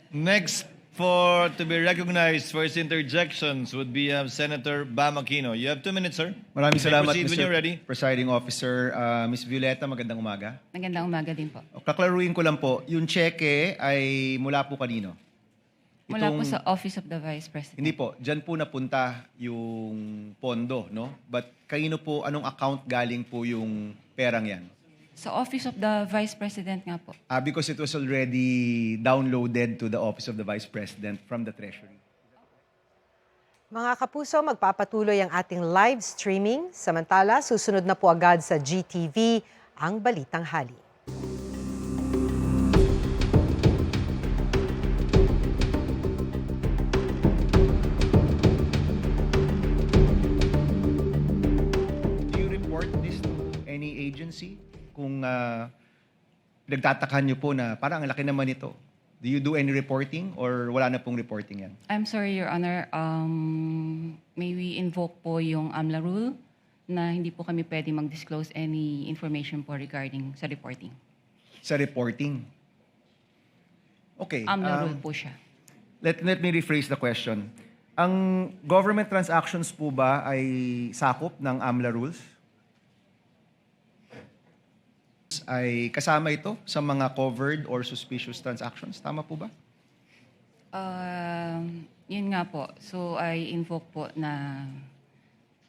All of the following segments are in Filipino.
Next to be recognized for his interjections would be Senator Bam Aquino. You have 2 minutes, sir. Maraming You may salamat, proceed when you're ready. Presiding Officer. Ms. Violeta, magandang umaga. Magandang umaga din po. Kaklaruin ko lang po, yung cheque ay mula po kanino? Mula po sa Office of the Vice President. Hindi po, dyan po napunta yung pondo, no? But kanino po, anong account galing po yung perang yan? Sa Office of the Vice President nga po. Because it was already downloaded to the Office of the Vice President from the Treasury. Mga kapuso, magpapatuloy ang ating live streaming. Samantala, susunod na po agad sa GTV ang Balitang Hali. Do you report this to any agency? Kung nagtatakan nyo po na parang ang laki naman ito, do you do any reporting or wala na pong reporting yan? I'm sorry, Your Honor. May we invoke po yung AMLA rule na hindi po kami pwede mag-disclose any information po regarding sa reporting. Sa reporting? Okay. AMLA rule po siya. Let me rephrase the question. Ang government transactions po ba ay sakop ng AMLA rules? Ay kasama ito sa mga covered or suspicious transactions? Tama po ba? Yun nga po. So, I invoke po na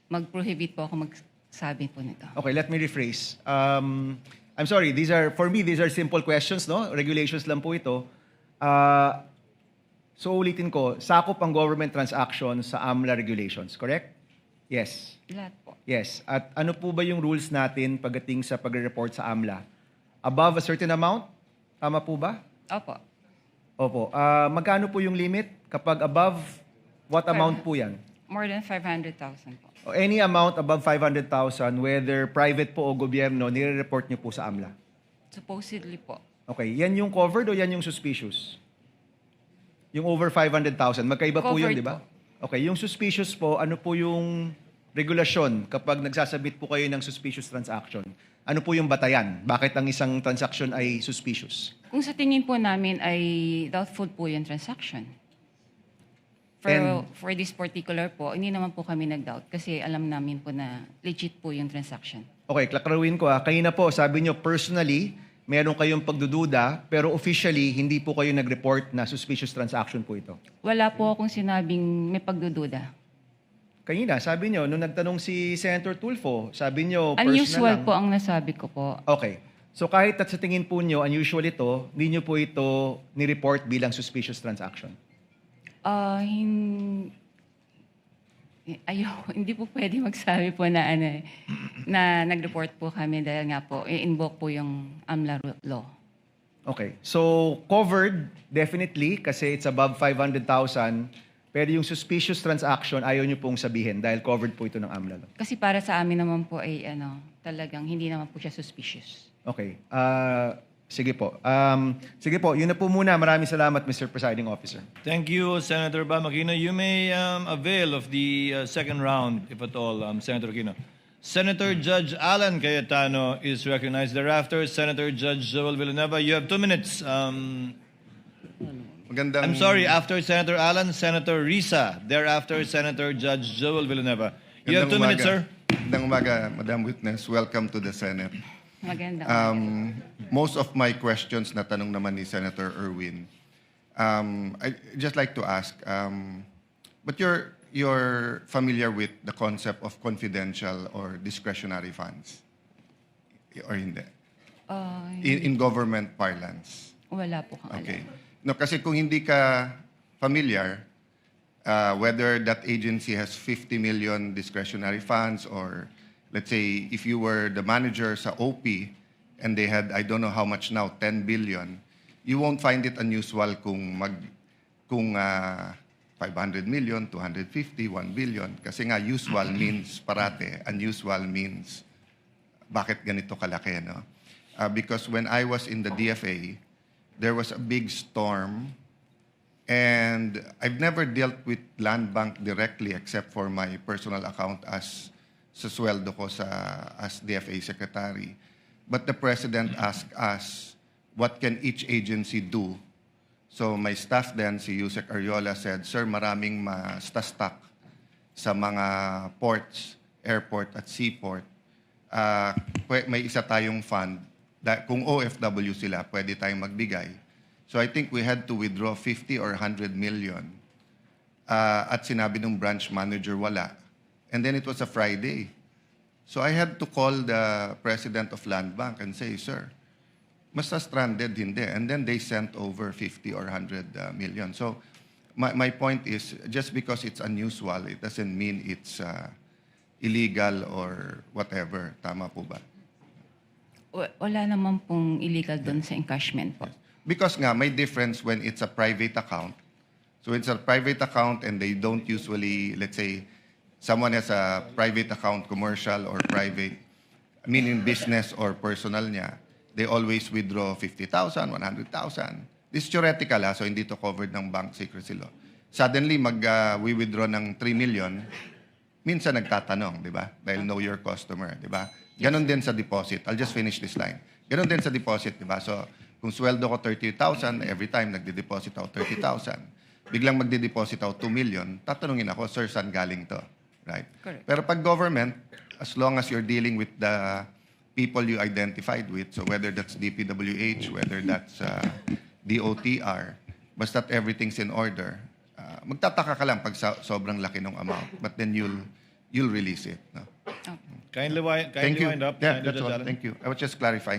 mag-prohibit po ako magsabi po nito. Okay, let me rephrase. I'm sorry, for me, these are simple questions, no? Regulations lang po ito. So ulitin ko, sakop ang government transactions sa AMLA regulations, correct? Yes. Lahat po. Yes. At ano po ba yung rules natin pagdating sa pagre-report sa AMLA? Above a certain amount? Tama po ba? Opo. Opo. Magkano po yung limit? Kapag above, what amount po yan? More than 500,000 po. O any amount above 500,000, whether private po o gobyerno, nire-report niyo po sa AMLA? Supposedly po. Okay. Yan yung covered o yan yung suspicious? Yung over 500,000. Magkaiba po yun, Covered di ba? po. Okay. Yung suspicious po, ano po yung regulasyon kapag nagsasabit po kayo ng suspicious transaction? Ano po yung batayan? Bakit ang isang transaction ay suspicious? Kung sa tingin po namin ay doubtful po yung transaction. For this particular po, hindi naman po kami nag-doubt kasi alam namin po na legit po yung transaction. Okay, klaklaruin ko Kanina po, sabi nyo personally, meron kayong pagdududa, pero officially, hindi po kayo nag-report na suspicious transaction po ito. Wala po akong sinabing may pagdududa. Kanina, sabi nyo, nung nagtanong si Senator Tulfo, sabi nyo, personal Unusual lang. po ang nasabi ko po. Okay. So kahit at sa tingin po nyo, unusual ito, hindi nyo po ito ni-report bilang suspicious transaction. Hindi po pwede magsabi po na na nag-report po kami dahil nga po i-invoke po yung AMLA law. Okay. So covered, definitely, kasi it's above 500,000, pero yung suspicious transaction, ayaw nyo pong sabihin dahil covered po ito ng AMLA law. Kasi para sa amin naman po ay talagang hindi naman po siya suspicious. Okay. Sige po. Sige po, yun na po muna. Maraming salamat, Mr. Presiding Officer. Thank you, Senator Bam Aquino. You may avail of the second round, if at all, Senator Aquino. Senator Judge Alan Cayetano is recognized. Thereafter, Senator Judge Joel Villanueva. You have 2 minutes. I'm sorry, after Senator Alan, Senator Risa. Thereafter, Senator Judge Joel Villanueva. You have 2 minutes, sir. Magandang umaga, Madam Witness. Welcome to the Senate. Maganda. Most of my questions na tanong naman ni Senator Erwin. I just like to ask, but you're familiar with the concept of confidential or discretionary funds? Or hindi? In government parlance? Wala po kang Okay. alam. No, kasi kung hindi ka familiar, whether that agency has 50 million discretionary funds or let's say if you were the manager sa OP and they had, I don't know how much now, 10 billion, you won't find it unusual kung 500 million, 250, 1 billion. Kasi nga usual means parate, unusual means bakit ganito kalaki, no? Because when I was in the DFA, there was a big storm, and I've never dealt with Land Bank directly except for my personal account as sa sweldo ko as DFA Secretary. But the President asked us, what can each agency do So my staff then, si Yusek Ariola said, Sir, maraming ma-stuck sa mga ports, airport at seaport. May isa tayong fund. Kung OFW sila, pwede tayong magbigay. So I think we had to withdraw 50 or 100 million. At sinabi ng branch manager, wala. And then it was a Friday. So I had to call the president of Land Bank and say, Sir, basta stranded, hindi. And then they sent over 50 or 100 million. So my point is, just because it's unusual, it doesn't mean it's illegal or whatever. Tama po ba? Wala naman pong illegal doon sa encashment po. Because nga, may difference when it's a private account. So it's a private account and they don't usually, let's say, someone has a private account, commercial or private, meaning business or personal niya, they always withdraw 50,000, 100,000. This is theoretical, so hindi to covered ng bank secrecy law. Suddenly, we withdraw ng 3 million, minsan nagtatanong, di ba? Dahil know your customer, di ba? Ganon din sa deposit. I'll just finish this line. Ganon din sa deposit, di ba? So, kung sweldo ko 30,000, every time nagde-deposit ako 30,000. Biglang magde-deposit ako 2 million, tatanungin ako, Sir, saan galing to? Right? Correct. Pero pag government, as long as you're dealing with the people you identified with, so whether that's DPWH, whether that's DOTR, basta't everything's in order, magtataka ka lang pag sobrang laki ng amount, but then you'll release it. No? Kindly Thank you. wind up. Yeah, Kindly, that's Judge all. Allen. Thank you. I was just clarifying.